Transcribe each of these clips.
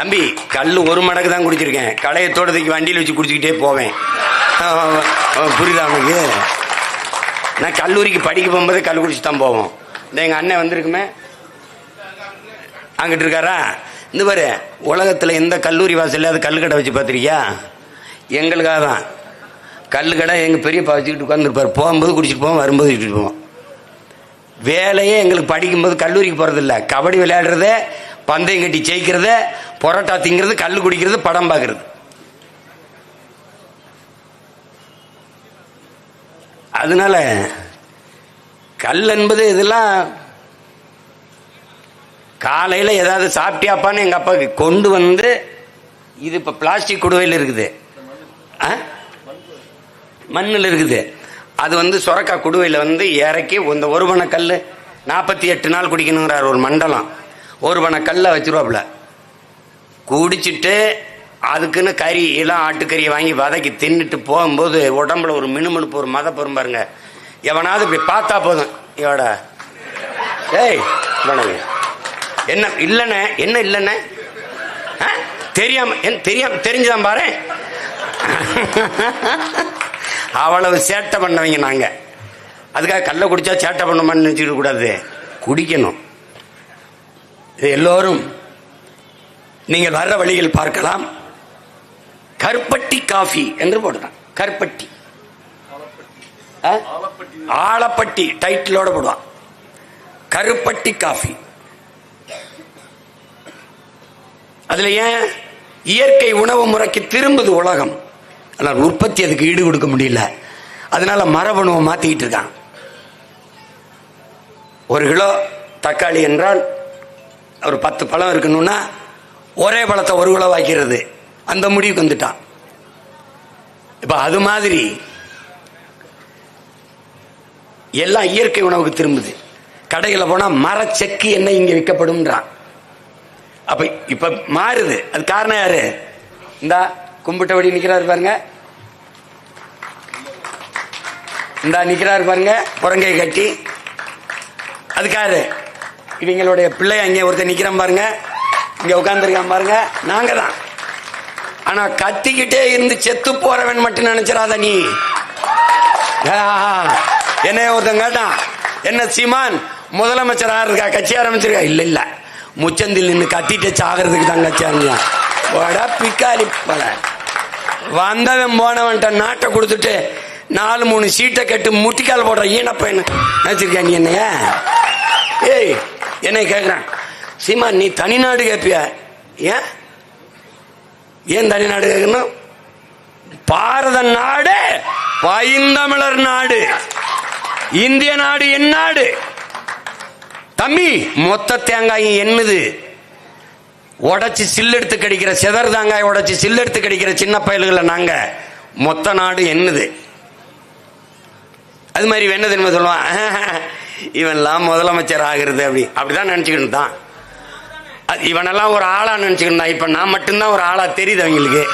தம்பி கல் ஒரு மடக்கு தான் குடிச்சிருக்கேன். களையை தோட்டத்துக்கு வண்டியில் வச்சு குடிச்சுக்கிட்டே போவேன். புரியுதா அவனுக்கு? நான் கல்லூரிக்கு படிக்க போகும்போது கல் குடிச்சு தான் போவோம். இந்த எங்கள் அண்ணன் வந்திருக்குமே, அங்கிட்டு இருக்காரா? இந்த பாரு, உலகத்தில் எந்த கல்லூரி வாசல் அது கல் கடை வச்சு பார்த்துருக்கியா? எங்களுக்காக தான் கல் கடை. எங்கள் பெரியப்பா வச்சுக்கிட்டு உட்காந்துருப்பார். போகும்போது குடிச்சிட்டு போவோம், வரும்போது வச்சுட்டு போவோம். வேலையே எங்களுக்கு படிக்கும்போது கல்லூரிக்கு போகிறதில்ல, கபடி விளையாடுறத, பந்தயம் கட்டி ஜெயிக்கிறத, பொரோட்டா திங்கிறது, கல் குடிக்கிறது, படம் பார்க்கறது. அதனால கல் என்பது இதெல்லாம் காலையில் ஏதாவது சாப்பிட்டியாப்பான்னு எங்கள் அப்பாவுக்கு கொண்டு வந்து, இது இப்போ பிளாஸ்டிக் குடுவையில் இருக்குது, மண்ணில் இருக்குது. அது வந்து சுரக்கா குடுவையில் வந்து இறக்கி இந்த ஒரு பண கல் 48 நாள் குடிக்கணுங்கிறார். ஒரு மண்டலம் ஒரு பண கல்லை வச்சிருவாப்புல. குடிச்சிட்டு அதுக்குன்னு கறி எல்லாம் ஆட்டுக்கறியை வாங்கி வதக்கி தின்னுட்டு போகும்போது உடம்புல ஒரு மினுமினுப்பு, ஒரு மதப்பெரும் பாருங்க. எவனாவது இப்படி பார்த்தா போதும், இவட ஏய் என்ன இல்லைண்ணே, என்ன இல்லைண்ணே, தெரியாம தெரிஞ்சுதான் பாரு. அவ்வளவு சேட்டை பண்ணவங்க நாங்க. அதுக்காக கல்லை குடிச்சா சேட்டை பண்ணணுமான்னு நினைச்சுக்க கூடாது, குடிக்கணும். இது எல்லோரும் நீங்கள் வர்ற வழியில் பார்க்கலாம். கருப்பட்டி காஃபி என்று போடுறான். கருப்பட்டி, ஆலப்பட்டி டைட்டிலோட போடுவான். கருப்பட்டி காஃபி. அதுல ஏன் இயற்கை உணவு முறைக்கு திரும்புது உலகம். ஆனால் உற்பத்தி அதுக்கு ஈடு கொடுக்க முடியல. அதனால மரபணுவை மாத்திக்கிட்டு இருக்கான். 1 கிலோ தக்காளி என்றால் ஒரு 10 பழம் இருக்கணும்னா ஒரே பழத்தை 1 கிலோ வாக்கிறது, அந்த முடிவுக்கு வந்துட்டான். இப்ப அது மாதிரி எல்லாம் இயற்கை உணவுக்கு திரும்புது. கடையில் போனா மரச்செக்கு என்ன இங்க விற்கப்படும்ன்றான். அப்ப இப்ப மாறுது. அது காரணம் யாரு? இந்த கும்பிட்டபடி நிக்கிறாரு பாருங்க, இந்த நிக்கிறாரு பாருங்க, புறங்கை கட்டி. அதுக்காரு இவங்களுடைய பிள்ளை அங்கே ஒருத்தர் நிக்கிறான் பாருங்க, இங்க உட்கார்ந்துருக்கான் பாருங்க, நாங்க தான். ஆனா கத்திக்கிட்டே இருந்து செத்து போறவன் மட்டும் நினைச்சிடாத நீ. என்ன ஒருத்தன் கேட்டான், என்ன சீமான் முதலமைச்சர் இருக்கா, கட்சி ஆரம்பிச்சிருக்கா? இல்ல இல்ல, முச்சந்தில் நின்று கத்திட்டு சாகிறதுக்கு தான் கட்சி ஆரம்பிச்சான். பிக்காலி பல வந்தவன் போனவன்ட்ட நாட்டை கொடுத்துட்டு 4-3 சீட்டை கட்டு முட்டிக்கால் போடுற ஈனப்பையன் நினைச்சிருக்க நீ என்னைய? ஏய் என்னை கேட்கிறான், சீமான் நீ தனிநாடு கேட்பிய? ஏன் தனிநாடு கேட்கணும்? பாரத நாடு பைந்தமிழர் நாடு, இந்திய நாடு என் நாடு. தம்பி மொத்த தேங்காயும் என்னது? உடைச்சு சில்லெடுத்து கடிக்கிற செதர் தேங்காய் உடைச்சு சில்லெடுத்து கடிக்கிற சின்ன பயல்களை நாங்க. மொத்த நாடு என்னது? அது மாதிரி வேணது என்ன சொல்லுவான், இவன்லாம் முதலமைச்சர் ஆகிறது அப்படிதான் நினைச்சுக்கிட்டு தான். இவனெல்லாம் ஒரு ஆளா நினைச்சுக்கிட்டு தான். இப்ப நான் மட்டும்தான் ஒரு ஆளா தெரியுது அவங்களுக்கு.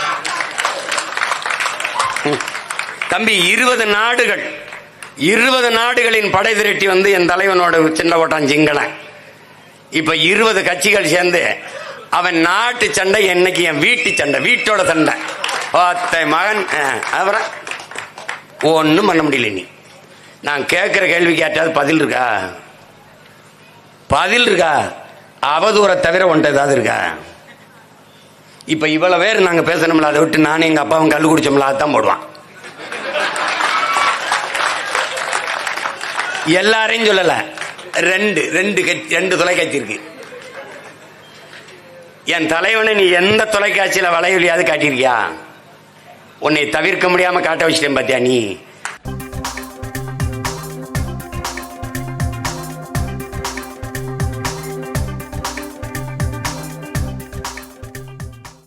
தம்பி 20 நாடுகள், 20 நாடுகளின் படை திரட்டி வந்து என் தலைவனோட சின்ன ஓட்டான் சிங்களன். இப்ப 20 கட்சிகள் சேர்ந்து அவன் நாட்டு சண்டை, என்னைக்கு என் வீட்டு சண்டை, வீட்டோட சண்டை. மகன் அப்புறம் ஒன்னும் பண்ண முடியல. நீ நான் கேட்கிற கேள்வி கேட்டாது பதில் இருக்கா? பதில் இருக்கா? அவதூறை தவிர ஒன்றை ஏதாவது இருக்கா? இப்ப இவ்வளவு பேர் நாங்க பேசணும்ல, அதை விட்டு நானும் எங்க அப்பாவும் கல் குடிச்சோம்ல, அதான் போடுவான். எல்லாரையும் சொல்லல, 2 தொலைக்காட்சி இருக்கு. என் தலைவனை நீ எந்த தொலைக்காட்சியில வளையொலியாவது காட்டியிருக்கியா? உன்னை தவிர்க்க முடியாம காட்ட வச்சிட்டேன் பாத்தியா நீ?